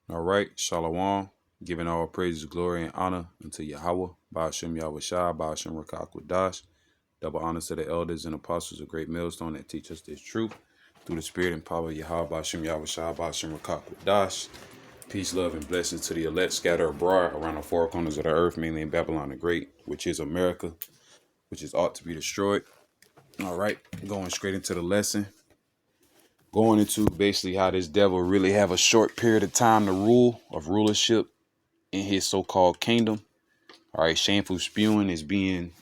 All right, Shalom, giving all praises, glory, and honor unto Yahweh, Ba'ashem Yahweh Shai, Ba'ashem Rakak Wadash. Double honors to the elders and apostles of Great Millstone that teach us this truth through the spirit and power of Yahweh, Ba'ashem Yahweh Shai, Ba'ashem Rakak Wadash. Peace, love, and blessings to the elect scattered abroad around the four corners of the earth, mainly in Babylon the Great, which is America, which is ought to be destroyed. All right, going straight into the lesson. Going into basically how this devil really have a short period of time to rule of rulership in his so-called kingdom. All right, shameful spewing is being,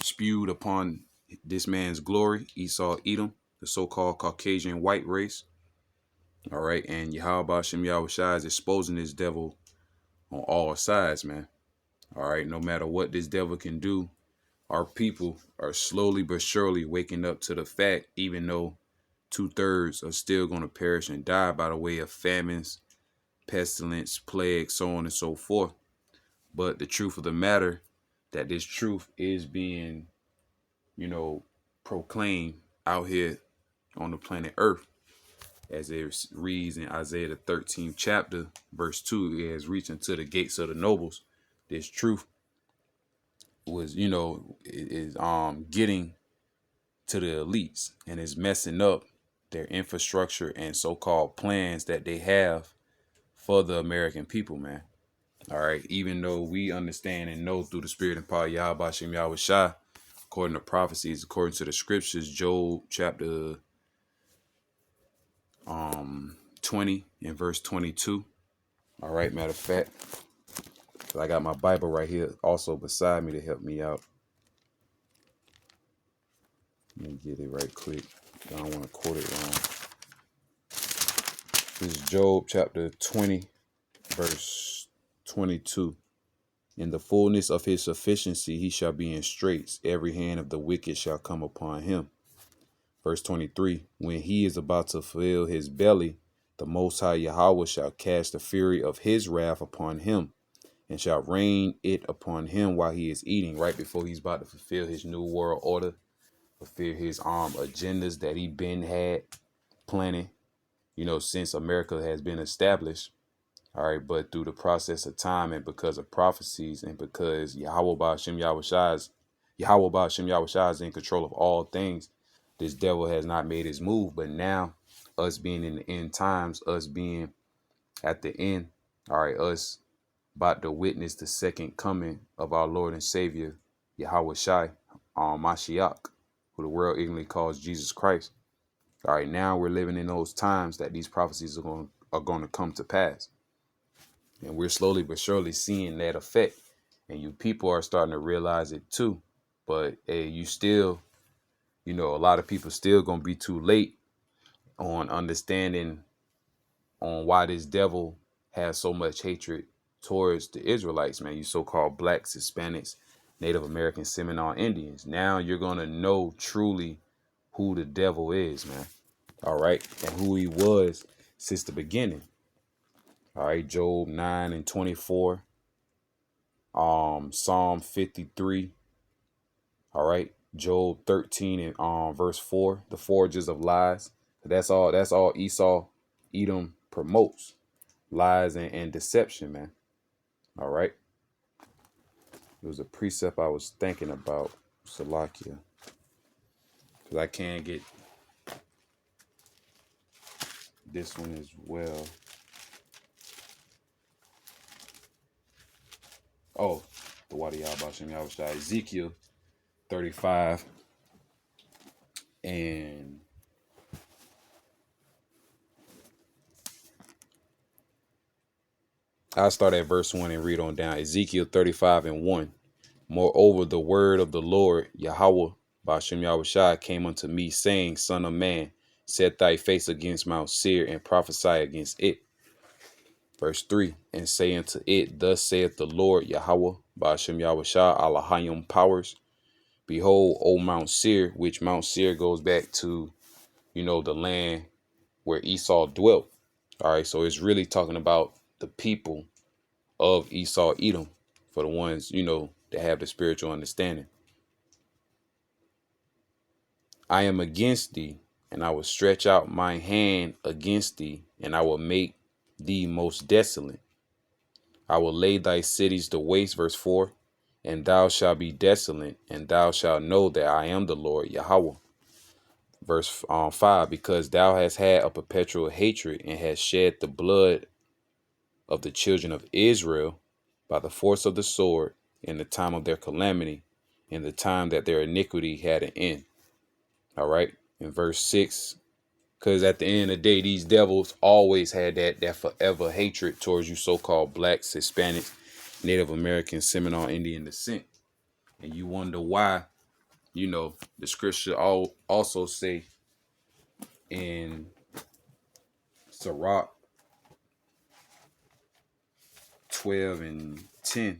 spewed upon this man's glory, Esau Edom, the so-called Caucasian white race. All right, and Yahweh Bashem Yahweh Shai is exposing this devil on all sides, man. All right, no matter what this devil can do, our people are slowly but surely waking up to the fact, even though 2/3 are still going to perish and die by the way of famines, pestilence, plague, so on and so forth. But the truth of the matter, that this truth is being, proclaimed out here on the planet Earth. As it reads in Isaiah the 13th chapter, verse 2, it has reached into the gates of the nobles. This truth was, is getting to the elites and is messing up their infrastructure and so-called plans that they have for the American people, man. All right. Even though we understand and know through the spirit and power of Yahweh Bashem Yahweh Shai, according to prophecies, according to the scriptures, Job chapter 20 and verse 22. All right. Matter of fact, I got my Bible right here also beside me to help me out. Let me get it right quick. I don't want to quote it wrong. This is Job chapter 20, verse 22. In the fullness of his sufficiency, he shall be in straits. Every hand of the wicked shall come upon him. Verse 23. When he is about to fill his belly, the Most High Yahweh shall cast the fury of his wrath upon him and shall rain it upon him while he is eating, right before he's about to fulfill his new world order, fulfill his agendas that he been had planning, since America has been established. All right, but through the process of time and because of prophecies and because Yahweh Ba'ashem Yahweh Shai is in control of all things, this devil has not made his move. But now, us being in the end times, us being at the end, all right, us about to witness the second coming of our Lord and Savior, Yahweh Shai, Mashiach, who the world ignorantly calls Jesus Christ. All right, now we're living in those times that these prophecies are going to come to pass. And we're slowly but surely seeing that effect. And you people are starting to realize it too. But hey, you still, a lot of people still going to be too late on understanding on why this devil has so much hatred towards the Israelites, man. You so-called blacks, Hispanics, Native American, Seminole Indians. Now you're going to know truly who the devil is, man. All right. And who he was since the beginning. All right. Job 9 and 24. Psalm 53. All right. Job 13 and verse 4. The forges of lies. That's all Esau Edom promotes. Lies and deception, man. All right. It was a precept I was thinking about, Salakia. Because I can't get this one as well. Oh, the Wadi Yahbashim Yahushua, Ezekiel 35 and I'll start at verse 1 and read on down. Ezekiel 35 and 1. Moreover, the word of the Lord, Yahweh, Bashem Yahushua, came unto me, saying, Son of man, set thy face against Mount Seir and prophesy against it. Verse 3, and say unto it, Thus saith the Lord, Yahweh, Bashem Yahushua, Allahayim powers. Behold, O Mount Seir, which Mount Seir goes back to, the land where Esau dwelt. All right, so it's really talking about the people of Esau Edom, for the ones, that have the spiritual understanding. I am against thee, And I will stretch out my hand against thee, and I will make thee most desolate. I will lay thy cities to waste, verse 4, and thou shalt be desolate, and thou shalt know that I am the Lord Yahweh. Verse 5, because thou hast had a perpetual hatred and hast shed the blood of the children of Israel by the force of the sword in the time of their calamity, in the time that their iniquity had an end. All right. In verse 6, because at the end of the day, these devils always had that forever hatred towards you so-called blacks, Hispanics, Native American, Seminole Indian descent. And you wonder why, the scripture also say in Sirach 12:10,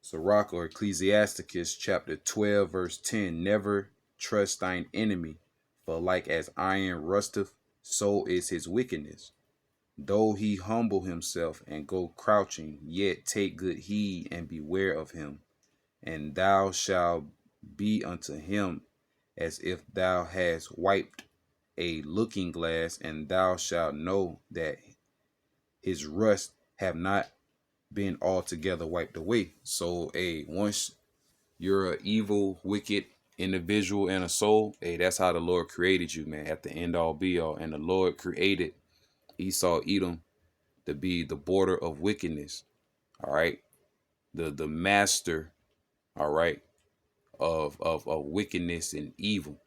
Sirach or Ecclesiasticus chapter 12 verse 10, never trust thine enemy, for like as iron rusteth, so is his wickedness. Though he humble himself and go crouching, yet take good heed and beware of him. And thou shalt be unto him as if thou hadst wiped a looking glass, and thou shalt know that his rust have not been altogether wiped away. So, once you're an evil, wicked individual and a soul, that's how the Lord created you, man, at the end all be all. And the Lord created Esau, Edom, to be the border of wickedness. All right. The master, all right, of wickedness and evil.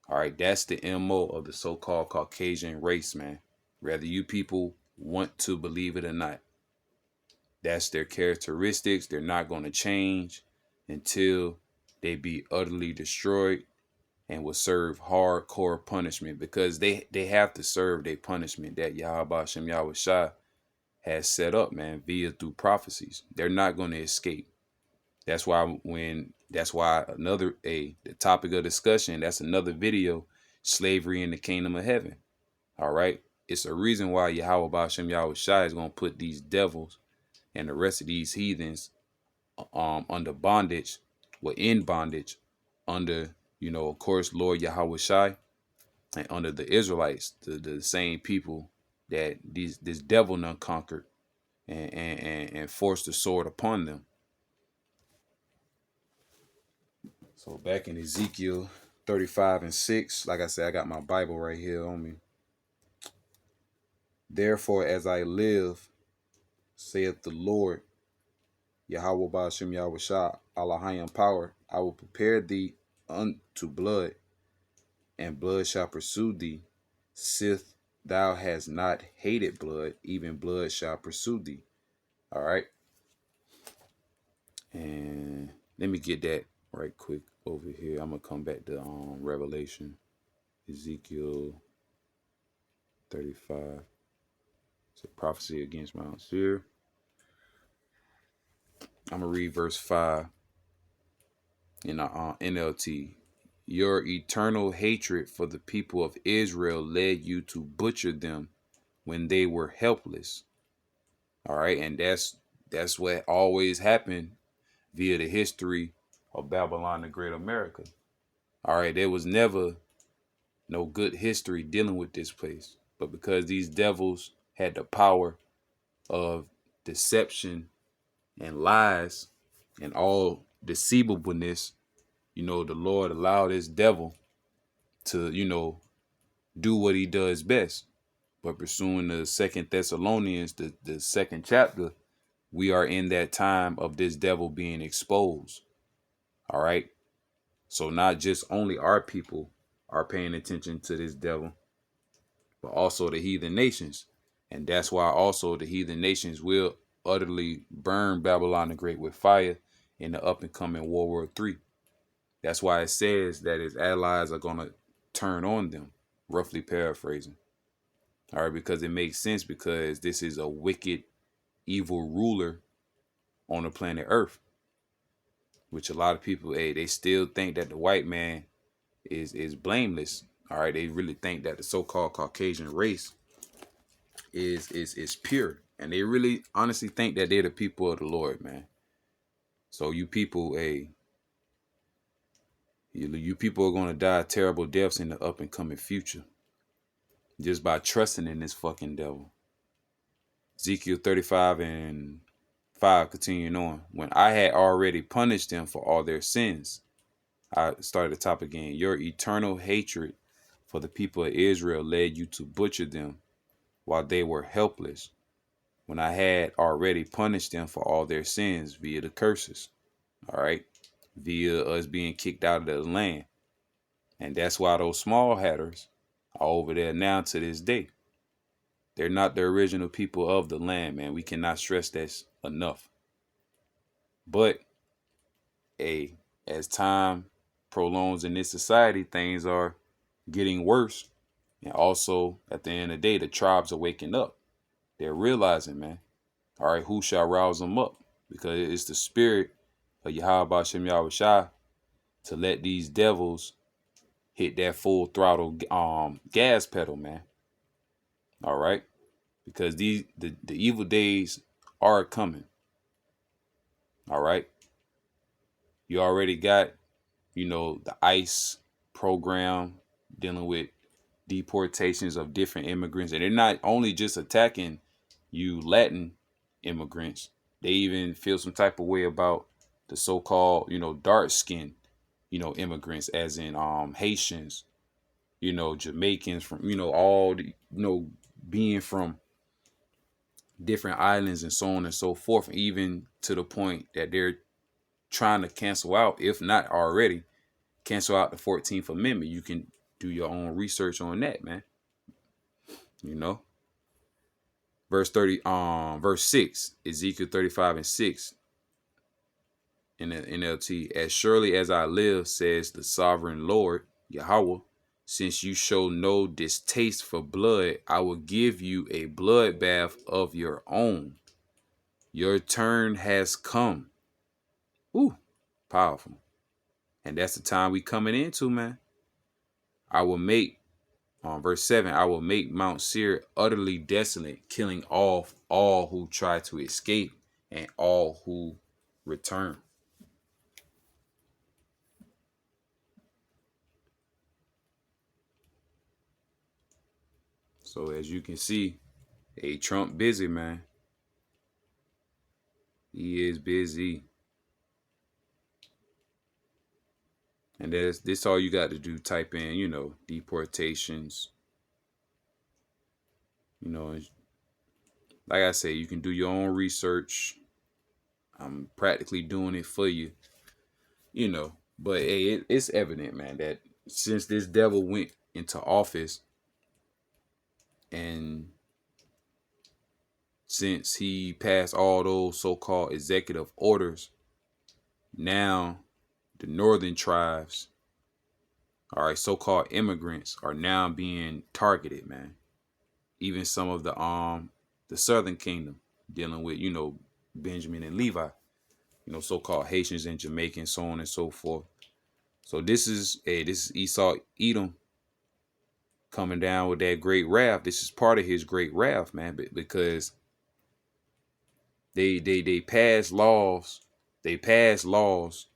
All right. That's the MO of the so-called Caucasian race, man. Whether you people want to believe it or not. That's their characteristics. They're not going to change until they be utterly destroyed and will serve hardcore punishment, because they have to serve their punishment that Yahweh Shem Yahweh Shai has set up, man, through prophecies. They're not going to escape. That's why the topic of discussion, that's another video, slavery in the kingdom of heaven. All right. It's a reason why Yahweh Shem Yahweh Shai is going to put these devils and the rest of these heathens under bondage, in bondage, under, of course, Lord Yahweh Shai, and under the Israelites, the same people that this devil done conquered and forced the sword upon them. So back in Ezekiel 35:6, like I said, I got my Bible right here on me. Therefore, as I live, saith the Lord, Yahweh Ba'ashem Yahweh Shah, Allahayim power, I will prepare thee unto blood, and blood shall pursue thee. Sith thou hast not hated blood, even blood shall pursue thee. All right. And let me get that right quick over here. I'm going to come back to Revelation, Ezekiel 35. It's a prophecy against Mount Seir. I'm going to read verse 5 in the NLT. Your eternal hatred for the people of Israel led you to butcher them when they were helpless. All right. And that's what always happened via the history of Babylon the Great America. All right. There was never no good history dealing with this place. But because these devils had the power of deception and lies and all deceivableness, the Lord allowed this devil to, do what he does best. But pursuing the 2 Thessalonians, the second chapter, we are in that time of this devil being exposed. All right. So not just only our people are paying attention to this devil, but also the heathen nations. And that's why also the heathen nations will utterly burn Babylon the Great with fire in the up and coming World War III. That's why it says that his allies are going to turn on them, roughly paraphrasing. All right, because it makes sense, because this is a wicked, evil ruler on the planet Earth, which a lot of people, they still think that the white man is blameless. All right, they really think that the so-called Caucasian race is pure, and they really honestly think that they're the people of the Lord, man. So you people, You people are going to die terrible deaths in the up and coming future just by trusting in this fucking devil. Ezekiel 35 and 5, continuing on. When I had already punished them for all their sins, I started the top again. Your eternal hatred for the people of Israel led you to butcher them while they were helpless. When I had already punished them for all their sins via the curses, all right, via us being kicked out of the land. And that's why those small hatters are over there now to this day. They're not the original people of the land, man. We cannot stress that enough. But as time prolongs in this society, things are getting worse. And also, at the end of the day, the tribes are waking up. They're realizing, man, all right, who shall rouse them up? Because it's the spirit of Yahweh Shem Yahushua to let these devils hit that full throttle gas pedal, man. All right, because the evil days are coming. All right, you already got, the ICE program dealing with deportations of different immigrants, and they're not only just attacking you Latin immigrants. They even feel some type of way about the so-called, dark skin, immigrants, as in Haitians, Jamaicans, from, all the, being from different islands and so on and so forth, even to the point that they're trying to cancel out, if not already, cancel out the 14th Amendment. You can do your own research on that, man. Verse 6, Ezekiel 35 and 6 in the NLT. As surely as I live, says the sovereign Lord, Yahweh, since you show no distaste for blood, I will give you a bloodbath of your own. Your turn has come. Ooh, powerful. And that's the time we coming into, man. I will make, verse 7, I will make Mount Seir utterly desolate, killing off all who try to escape and all who return. So as you can see, Trump busy, man. He is busy. And this all you got to do, type in, deportations. Like I say, you can do your own research. I'm practically doing it for you, But hey, it's evident, man, that since this devil went into office and since he passed all those so-called executive orders, now the northern tribes, all right, so-called immigrants, are now being targeted, man. Even some of the southern kingdom, dealing with, Benjamin and Levi, so-called Haitians and Jamaicans, so on and so forth. So this is Esau Edom coming down with that great wrath. This is part of his great wrath, man, because they pass laws. They pass laws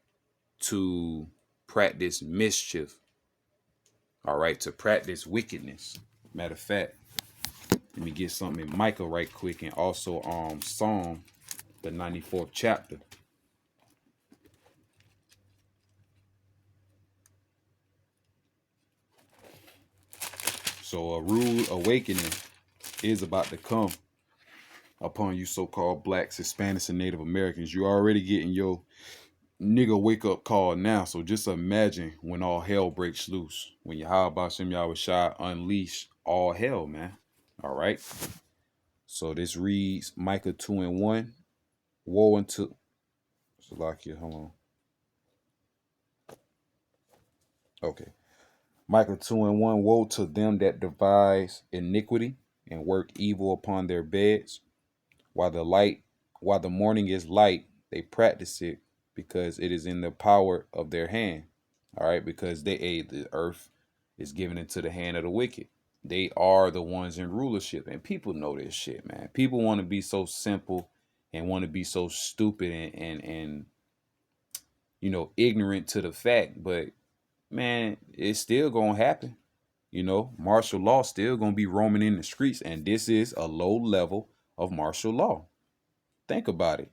to practice mischief. All right, to practice wickedness. Matter of fact, let me get something in Micah right quick, and also Psalm, the 94th chapter. So a rude awakening is about to come upon you so-called blacks, Hispanics, and Native Americans. You're already getting your nigga wake up call now. So just imagine when all hell breaks loose, when Yahweh Shem Yahushua unleash all hell, man. All right. So this reads Micah 2 and 1. Woe unto Salakia, hold on. Okay. Micah 2 and 1. Woe to them that devise iniquity and work evil upon their beds. While the morning is light, they practice it, because it is in the power of their hand. All right, because the earth is given into the hand of the wicked. They are the ones in rulership, and people know this shit, man. People want to be so simple and want to be so stupid and ignorant to the fact, but man, it's still gonna happen. Martial law still gonna be roaming in the streets, and this is a low level of martial law. Think about it.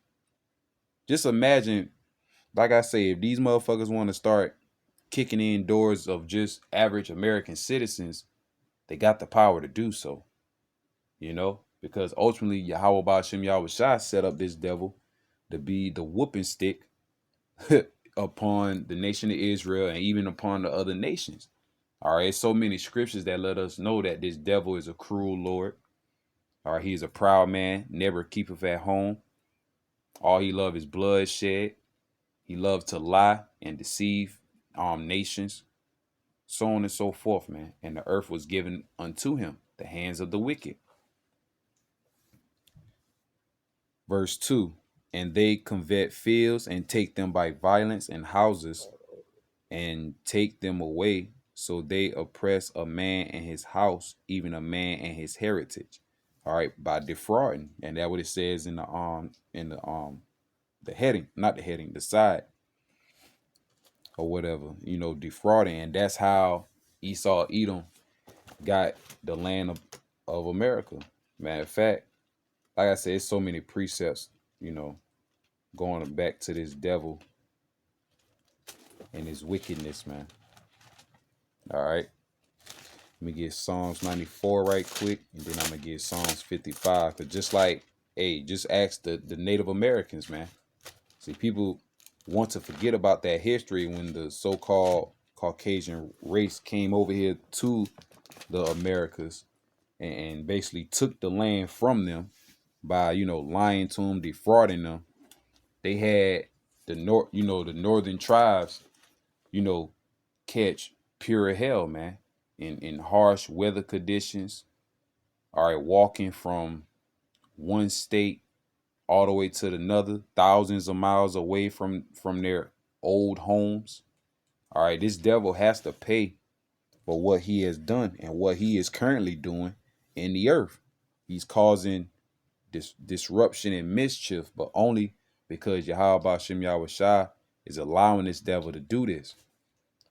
Just imagine, like I say, if these motherfuckers want to start kicking in doors of just average American citizens, they got the power to do so. Because ultimately Yahweh Ba'Shem Yahweh Shai set up this devil to be the whooping stick upon the nation of Israel and even upon the other nations. All right, so many scriptures that let us know that this devil is a cruel Lord. All right, he is a proud man, never keepeth at home. All he love is bloodshed. He loves to lie and deceive nations, so on and so forth, man. And the earth was given unto him, the hands of the wicked. Verse 2, and they covet fields and take them by violence, and houses and take them away. So they oppress a man and his house, even a man and his heritage. All right, by defrauding. And that's what it says in the heading, not the heading, the side or whatever, defrauding. And that's how Esau Edom got the land of America. Matter of fact, like I said, it's so many precepts, going back to this devil and his wickedness, man. All right. Let me get Psalms 94 right quick, and then I'm going to get Psalms 55. Because just ask the Native Americans, man. See, people want to forget about that history when the so-called Caucasian race came over here to the Americas and basically took the land from them by, lying to them, defrauding them. They had the northern tribes, catch pure hell, man, in harsh weather conditions. All right, walking from one state all the way to another, thousands of miles away from their old homes. All right, this devil has to pay for what he has done and what he is currently doing in the earth. He's causing disruption and mischief, but only because Yahweh Ba'Shem Yahweh Shai is allowing this devil to do this.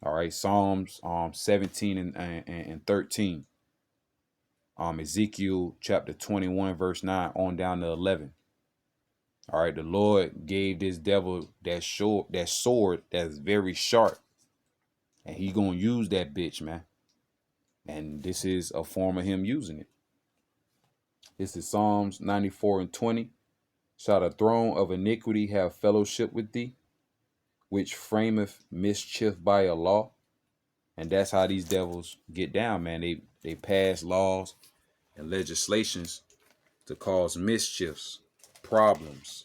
All right, Psalms 17 and 13. Ezekiel chapter 21, verse 9 on down to 11. All right, the Lord gave this devil that sword that's very sharp, and he gonna use that bitch, man. And this is a form of him using it. This is Psalms 94 and 20. Shall the throne of iniquity have fellowship with thee, which frameth mischief by a law? And that's how these devils get down, man. They pass laws and legislations to cause mischiefs, problems,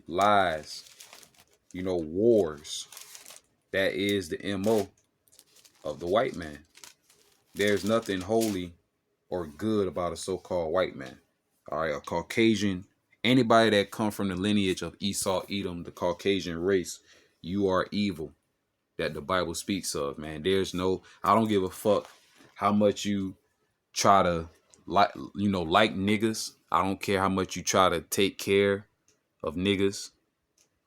lies, wars. That is the MO of the white man. There's nothing holy or good about a so-called white man. All right, a Caucasian, anybody that come from the lineage of Esau, Edom, the Caucasian race, you are evil. That the Bible speaks of, man. I don't give a fuck how much you try to like niggas. I don't care how much you try to take care of niggas.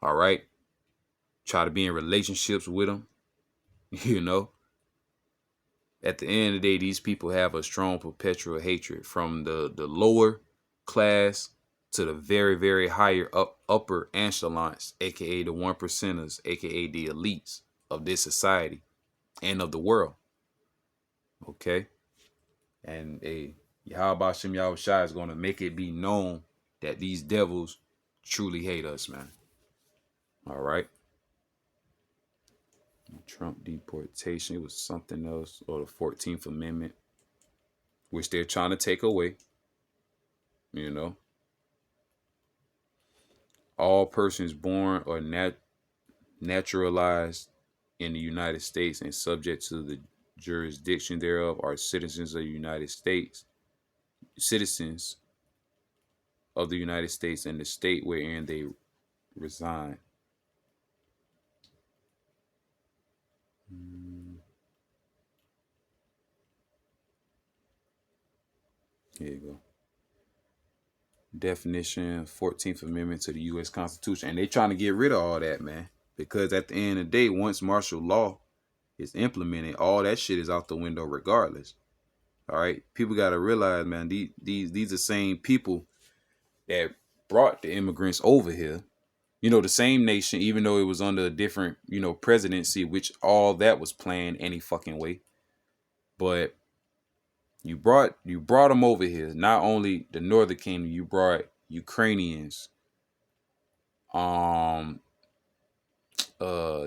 All right. Try to be in relationships with them. At the end of the day, these people have a strong perpetual hatred from the lower class to the very, very higher upper echelons, aka the 1%ers, aka the elites of this society and of the world. Okay. And Yahweh Ba'Shem Yahweh Shai is going to make it be known that these devils truly hate us, man. All right. Trump deportation, it was something else, or the 14th Amendment, which they're trying to take away. All persons born or naturalized in the United States and subject to the jurisdiction thereof are citizens of the United States, citizens of the United States and the state wherein they reside. Here you go. Definition, 14th Amendment to the U.S. Constitution. And they trying to get rid of all that, man. Because at the end of the day, once martial law is implemented, all that shit is out the window regardless. All right, people got to realize, man, these are same people that brought the immigrants over here. You know, the same nation, even though it was under a different, presidency, which all that was planned any fucking way. But you brought them over here. Not only the Northern Kingdom, you brought Ukrainians, um,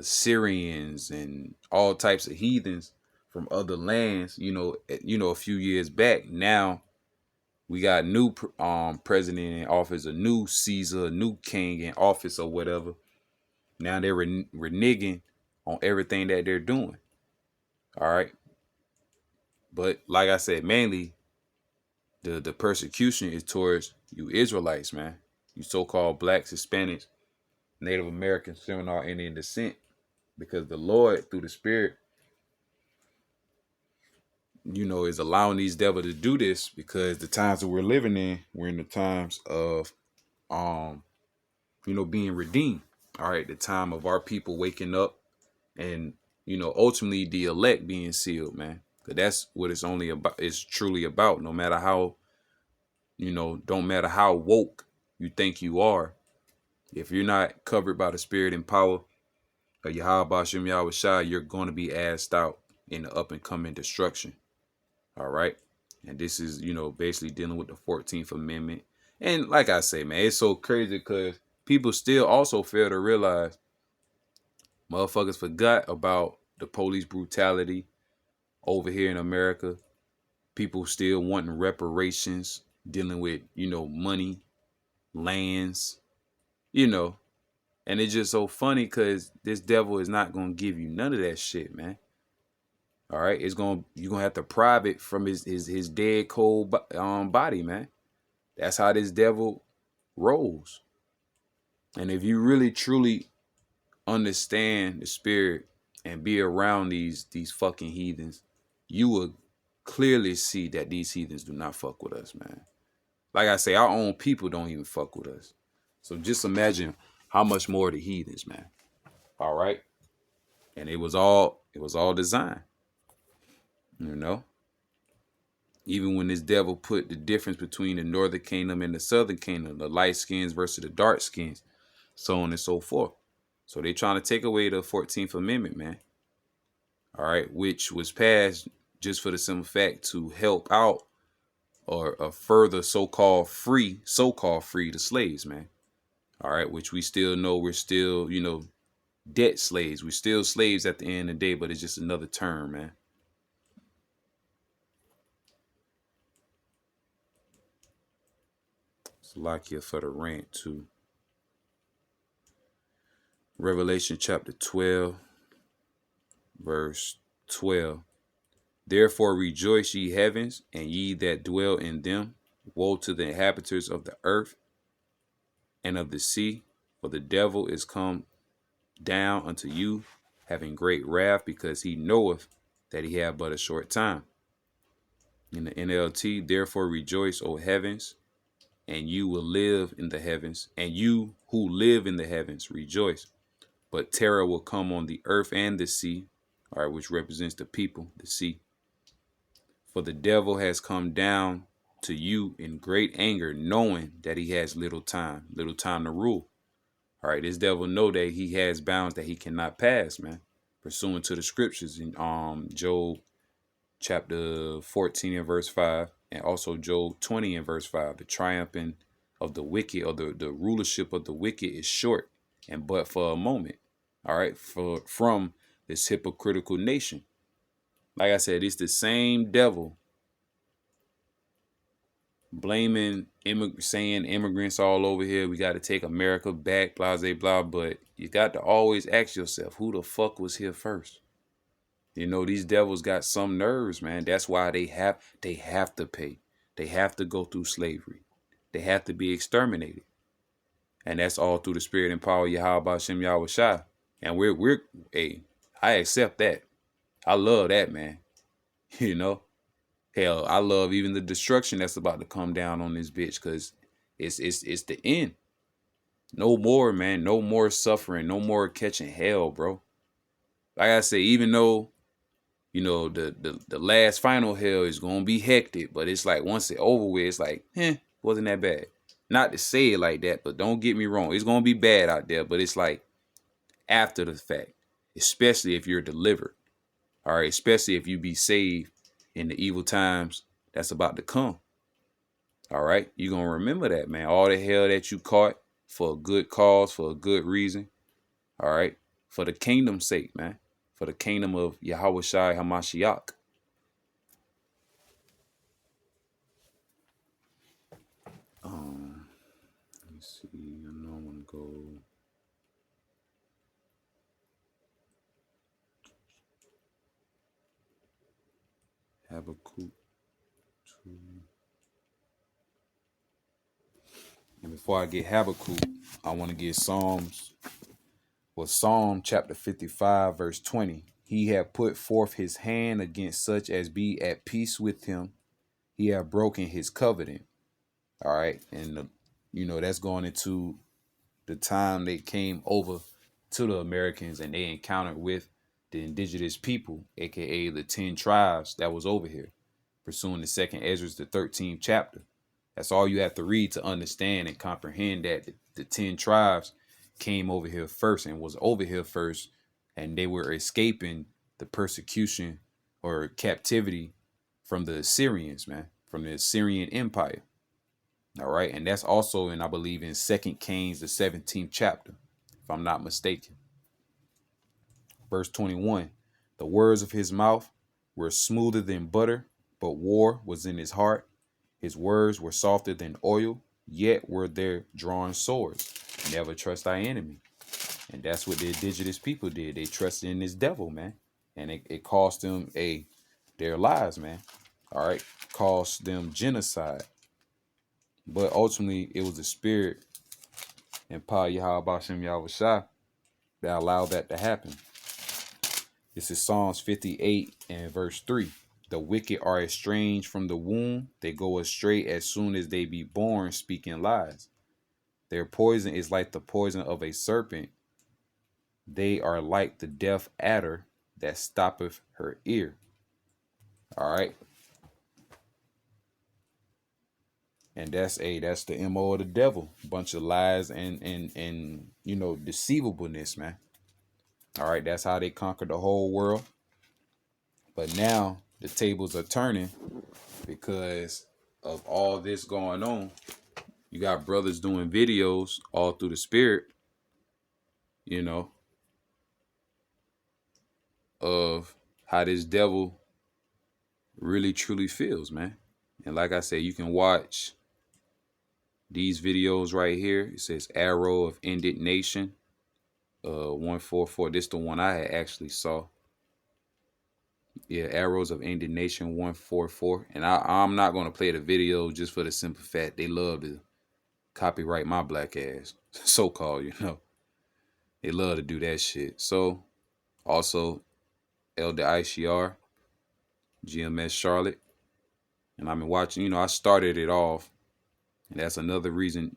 Syrians, and all types of heathens from other lands. A few years back. Now we got new president in office, a new Caesar, a new king in office, or whatever. Now they're reneging on everything that they're doing. All right, but like I said, mainly the persecution is towards you Israelites, man. You so-called blacks, Hispanics, Native Americans, Seminole Indian descent, because the Lord, through the Spirit, is allowing these devils to do this, because the times that we're living in, we're in the times of, being redeemed. All right, the time of our people waking up, and ultimately the elect being sealed, man. Because that's what it's only about. It's truly about. No matter how, don't matter how woke you think you are, if you're not covered by the Spirit and power of Yahweh Shem Yahweh Shai, you're going to be asked out in the up and coming destruction. All right. And this is, basically dealing with the 14th Amendment. And like I say, man, it's so crazy because people still also fail to realize motherfuckers forgot about the police brutality over here in America. People still wanting reparations, dealing with, money, lands, and it's just so funny because this devil is not going to give you none of that shit, man. All right, you're gonna have to prive it from his dead cold body, man. That's how this devil rolls. And if you really truly understand the Spirit and be around these fucking heathens, you will clearly see that these heathens do not fuck with us, man. Like I say, our own people don't even fuck with us. So just imagine how much more the heathens, man. All right, and it was all designed. Even when this devil put the difference between the Northern Kingdom and the Southern Kingdom, the light skins versus the dark skins, so on and so forth. So they trying to take away the 14th Amendment, man. All right, which was passed just for the simple fact to help out or further so-called free the slaves, man. All right, which we still know we're still, debt slaves. We're still slaves at the end of the day, but it's just another term, man. Salakia for the rant too. Revelation chapter 12, verse 12. Therefore rejoice, ye heavens, and ye that dwell in them. Woe to the inhabitants of the earth and of the sea, for the devil is come down unto you, having great wrath, because he knoweth that he have but a short time. In the NLT, therefore rejoice, O heavens, and you will live in the heavens, and you who live in the heavens rejoice. But terror will come on the earth and the sea, all right, which represents the people, the sea. For the devil has come down to you in great anger, knowing that he has little time to rule. All right, this devil know that he has bounds that he cannot pass, man, pursuant to the scriptures in Job chapter 14 and verse 5, and also Job 20 and verse 5. The triumphing of the wicked, or the rulership of the wicked, is short and but for a moment. All right, from this hypocritical nation. Like I said, it's the same devil blaming saying immigrants all over here. We got to take America back, blah, blah, blah. But you got to always ask yourself, who the fuck was here first? These devils got some nerves, man. That's why they have to pay. They have to go through slavery. They have to be exterminated. And that's all through the Spirit and power of Yahweh Shem Yahweh Shai. And I accept that. I love that, man. Hell, I love even the destruction that's about to come down on this bitch, because it's the end. No more, man. No more suffering. No more catching hell, bro. Like I say, even though the last final hell is gonna be hectic, but it's like once it over with, it's like, wasn't that bad. Not to say it like that, but don't get me wrong, it's gonna be bad out there, but it's like after the fact, especially if you're delivered. All right, especially if you be saved in the evil times that's about to come. All right, you're gonna remember that, man. All the hell that you caught for a good cause, for a good reason. All right, for the kingdom's sake, man. For the kingdom of Yahweh Shai Hamashiach. Let me see. I know I want to go. Habakkuk 2. And before I get Habakkuk, I want to get Psalms. Well, Psalm chapter 55, verse 20. He had put forth his hand against such as be at peace with him. He had broken his covenant. All right. And, that's going into the time they came over to the Americans and they encountered with the indigenous people, aka the 10 tribes that was over here, pursuing the second Ezra, the 13th chapter. That's all you have to read to understand and comprehend that the 10 tribes came over here first and was over here first, and they were escaping the persecution or captivity from the Assyrians, man, from the Assyrian Empire. All right. And that's also I believe, in 2 Kings, the 17th chapter, if I'm not mistaken. Verse 21, the words of his mouth were smoother than butter, but war was in his heart. His words were softer than oil, yet were there drawn swords. Never trust thy enemy. And that's what the indigenous people did. They trusted in this devil, man. And it cost them their lives, man. All right. Cost them genocide. But ultimately, it was the spirit and power Yahweh Bashem Yahweh Shai that allowed that to happen. This is Psalms 58 and verse 3. The wicked are estranged from the womb. They go astray as soon as they be born, speaking lies. Their poison is like the poison of a serpent. They are like the deaf adder that stoppeth her ear. All right. And that's the MO of the devil. Bunch of lies and deceivableness, man. All right, that's how they conquered the whole world. But now the tables are turning because of all this going on. You got brothers doing videos all through the spirit, of how this devil really truly feels, man. And like I said, you can watch these videos right here. It says Arrow of Indignation 144. This the one I actually saw. Yeah, Arrows of Indignation 144. And I'm not going to play the video just for the simple fact they love to copyright my black ass. So-called, They love to do that shit. So, also, Elder ICR, GMS Charlotte. And I've been watching, I started it off. And that's another reason,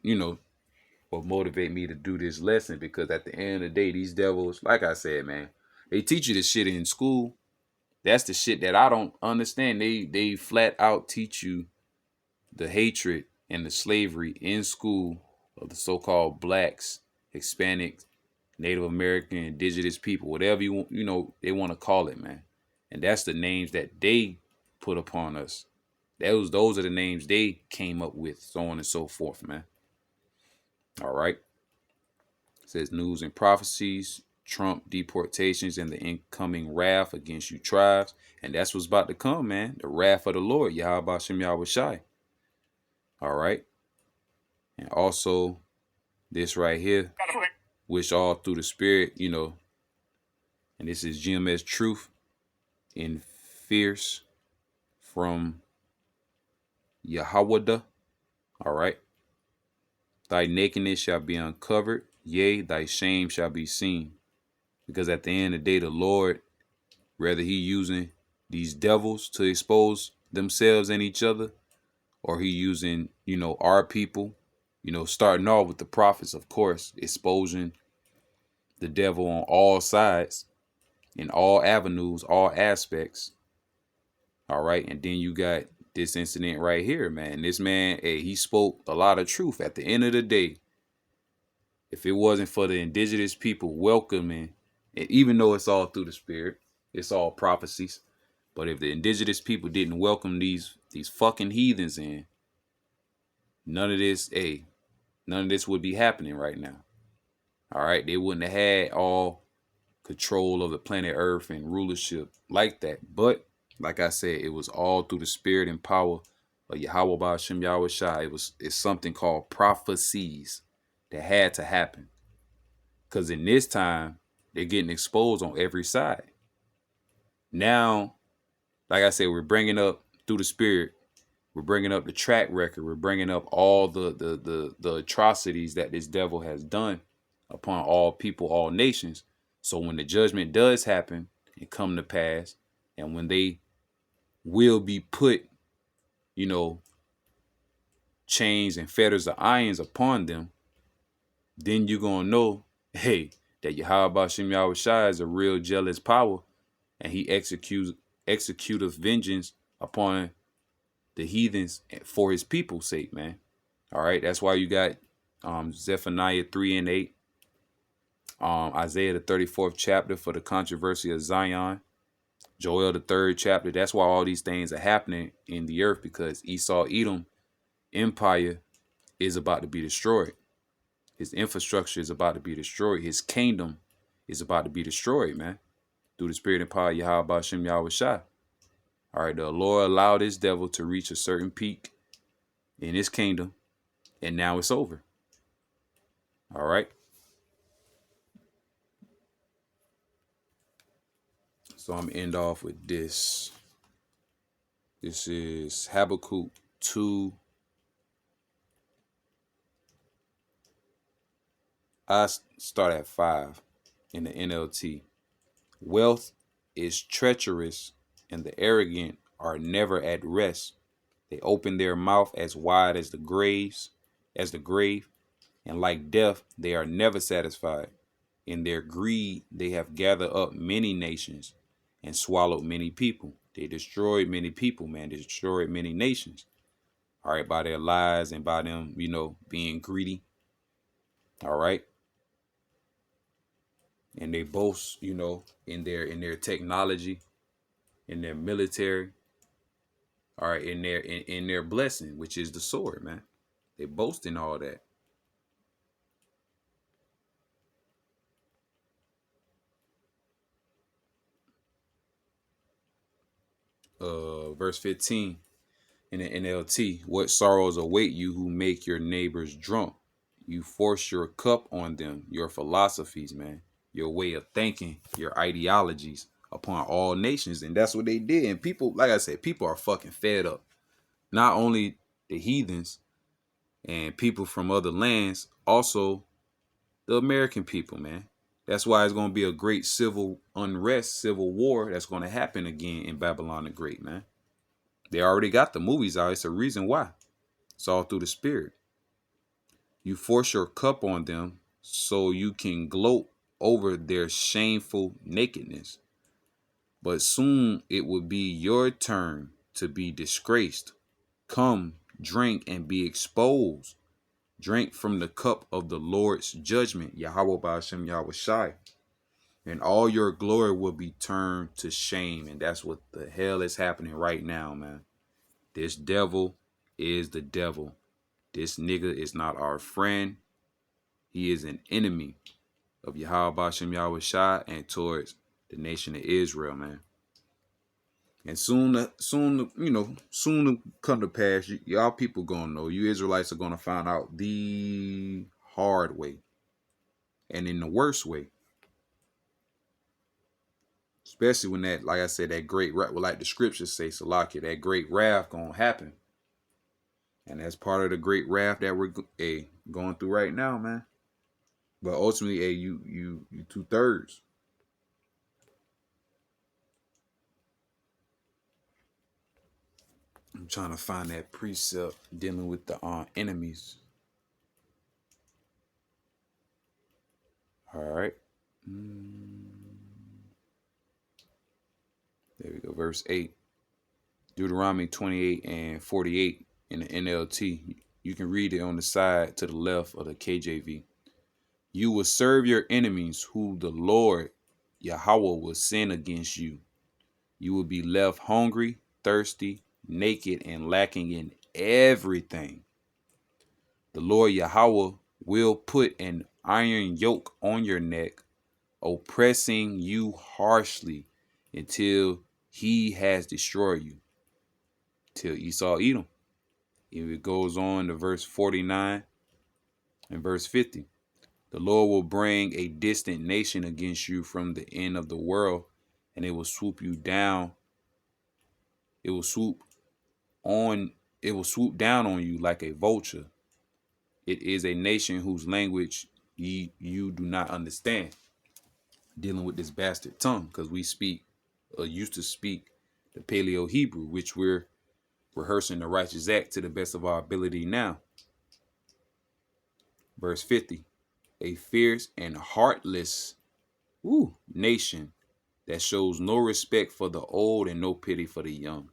what motivate me to do this lesson. Because at the end of the day, these devils, like I said, man, they teach you this shit in school. That's the shit that I don't understand. They flat out teach you the hatred and the slavery in school of the so-called blacks, Hispanics, Native American, indigenous people, whatever they want to call it, man. And that's the names that they put upon us. Those are the names they came up with, so on and so forth, man. All right. It says news and prophecies, Trump deportations, and the incoming wrath against you tribes. And that's what's about to come, man. The wrath of the Lord, Yahweh Bashem Yahweh Shai. All right. And also this right here, which all through the spirit, and this is GMS Truth in Fierce from Yahweh. All right. Thy nakedness shall be uncovered, yea, thy shame shall be seen. Because at the end of the day, the Lord, whether he using these devils to expose themselves and each other, or he using, our people, starting off with the prophets, of course, exposing the devil on all sides. in all avenues, all aspects. All right. And then you got this incident right here, man. This man, hey, he spoke a lot of truth. At the end of the day, if it wasn't for the indigenous people welcoming, and even though it's all through the spirit, it's all prophecies. But if the indigenous people didn't welcome these fucking heathens in, none of this, hey, none of this would be happening right now. All right. They wouldn't have had all control of the planet Earth and rulership like that. But like I said, it was all through the spirit and power of Yahweh Ba'ashem Yahweh Shai. It's something called prophecies that had to happen. Because in this time, they're getting exposed on every side. Now, like I said, we're bringing up through the spirit. We're bringing up the track record. We're bringing up all the atrocities that this devil has done upon all people, all nations. So when the judgment does happen and come to pass, and when they will be put, chains and fetters of irons upon them, then you're going to know, hey, that Yahweh Ba'ashem Yahweh Shai is a real jealous power, and he executeth vengeance upon the heathens for his people's sake, man. All right, that's why you got Zephaniah 3 and 8, Isaiah the 34th chapter for the controversy of Zion, Joel the 3rd chapter. That's why all these things are happening in the earth, because Esau Edom empire is about to be destroyed. His infrastructure is about to be destroyed. His kingdom is about to be destroyed, man, through the spirit and power of Yahweh Ba'ashem Yahweh Shai. All right, the Lord allowed this devil to reach a certain peak in his kingdom, and now it's over. All right. So I'm going to end off with this. This is Habakkuk 2. I start at 5 in the NLT. Wealth is treacherous, and the arrogant are never at rest. They open their mouth as wide as the grave, and like death, they are never satisfied. In their greed, they have gathered up many nations and swallowed many people. They destroyed many people, man. They destroyed many nations. All right, by their lies and by them, being greedy. All right. And they boast, in their technology, in their military, all right, in their blessing, which is the sword, man. They boast in all that. Verse 15 in the NLT. What sorrows await you who make your neighbors drunk? You force your cup on them, your philosophies, man, your way of thinking, your ideologies upon all nations. And that's what they did. And people, like I said, people are fucking fed up. Not only the heathens and people from other lands, also the American people, man. That's why it's going to be a great civil unrest, civil war that's going to happen again in Babylon the Great, man. They already got the movies out. It's a reason why. It's all through the spirit. You force your cup on them so you can gloat over their shameful nakedness. But soon it will be your turn to be disgraced. Come, drink and be exposed. Drink from the cup of the Lord's judgment, Yahweh Ba'ashem Yahweh Shai. And all your glory will be turned to shame. And that's what the hell is happening right now, man. This devil is the devil. This nigga is not our friend. He is an enemy of Yahweh Ba'ashem Yahweh Shai and towards the nation of Israel, man. And soon to come to pass, y'all people gonna know. You Israelites are gonna find out the hard way, and in the worst way. Especially when that, like I said, that great wrath, well, like the scriptures say, Salakia, that great wrath gonna happen. And that's part of the great wrath that we're going through right now, man. But ultimately, you 2/3. I'm trying to find that precept dealing with the enemies. All right. There we go. Verse 8. Deuteronomy 28 and 48 in the NLT. You can read it on the side to the left of the KJV. You will serve your enemies who the Lord Yahweh will send against you. You will be left hungry, thirsty, naked, and lacking in everything. The Lord Yahweh will put an iron yoke on your neck, oppressing you harshly until he has destroyed you, till Esau Edom. It goes on to verse 49 and verse 50. The Lord will bring a distant nation against you from the end of the world, and it will swoop you down. It will swoop down on you like a vulture. It is a nation whose language you do not understand. Dealing with this bastard tongue, because we used to speak the Paleo Hebrew, which we're rehearsing the righteous act to the best of our ability now. Verse 50. A fierce and heartless nation that shows no respect for the old and no pity for the young.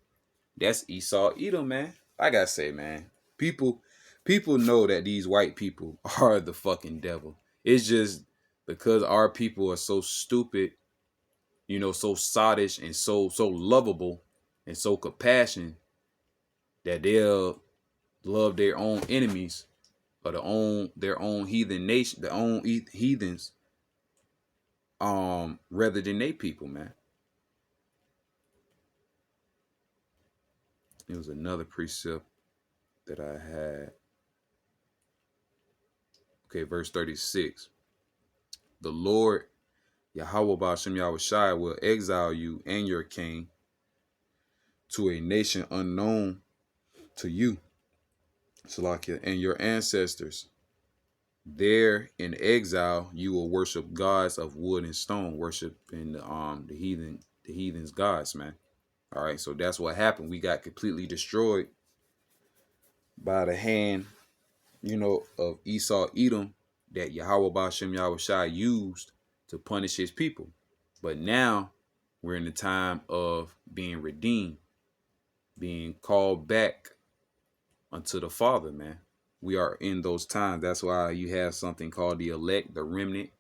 That's Esau Edom, man. Like I say, man, people know that these white people are the fucking devil. It's just because our people are so stupid, so sottish and so lovable and so compassionate that they'll love their own enemies or their own heathen nation, their own heathens, rather than they people, man. It was another precept that I had. Okay, verse 36. The Lord Yahweh Ba'ashem Yahushai will exile you and your king to a nation unknown to you, Salakia, and your ancestors. There in exile, you will worship gods of wood and stone, worshiping the heathens gods, man. All right, so that's what happened. We got completely destroyed by the hand, of Esau Edom that Yahweh Ba'ashem Yahushai used to punish his people. But now we're in the time of being redeemed, being called back unto the Father, man. We are in those times. That's why you have something called the elect, the remnant.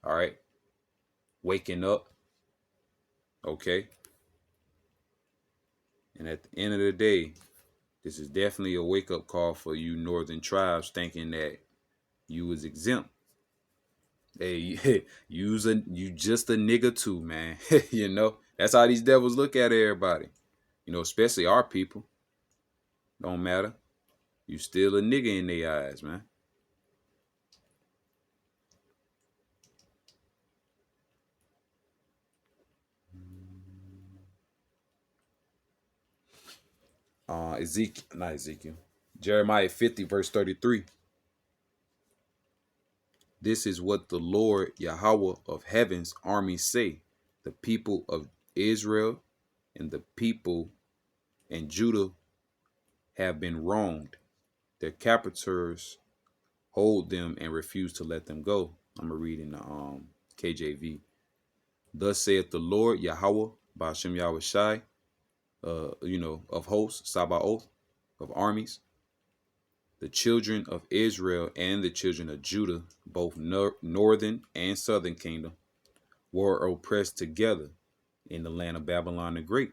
All right. Waking up. Okay. And at the end of the day, this is definitely a wake-up call for you northern tribes thinking that you was exempt. Hey, you just a nigga too, man. That's how these devils look at everybody. Especially our people. Don't matter. You still a nigga in their eyes, man. Jeremiah 50 verse 33. This is what the Lord Yahweh of heaven's armies say. The people of Israel and the people in Judah have been wronged. Their captors hold them and refuse to let them go. I'm going to read in the KJV. Thus saith the Lord Yahweh Ba'ashem Yahushai, of hosts, Sabaoth, of armies. The children of Israel and the children of Judah, both northern and southern kingdom, were oppressed together in the land of Babylon the Great.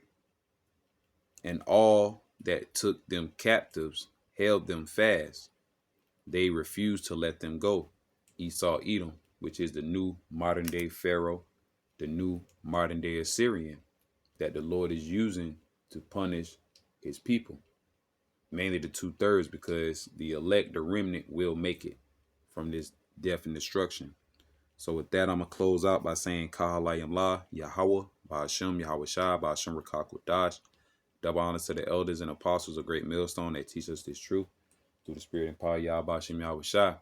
And all that took them captives held them fast. They refused to let them go. Esau Edom, which is the new modern day Pharaoh, the new modern day Assyrian that the Lord is using to punish his people. Mainly the 2/3, because the elect, the remnant, will make it from this death and destruction. So with that, I'm going to close out by saying Kahalayim La, Yahweh, Ba'ashem, Yahweh Shai, Ba'ashem Rakak Wadash. Double honors to the elders and apostles of Great Millstone that teach us this truth through the spirit and power, Yah Ba'ashem Yahweh Shai.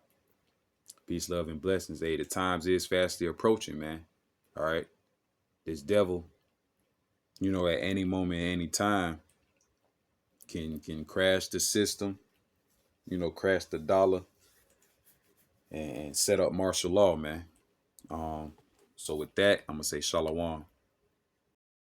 Peace, love, and blessings. Hey, the times is fastly approaching, man. All right. This devil, at any moment, any time, can crash the system, crash the dollar and set up martial law, man. So with that, I'm gonna say shalom.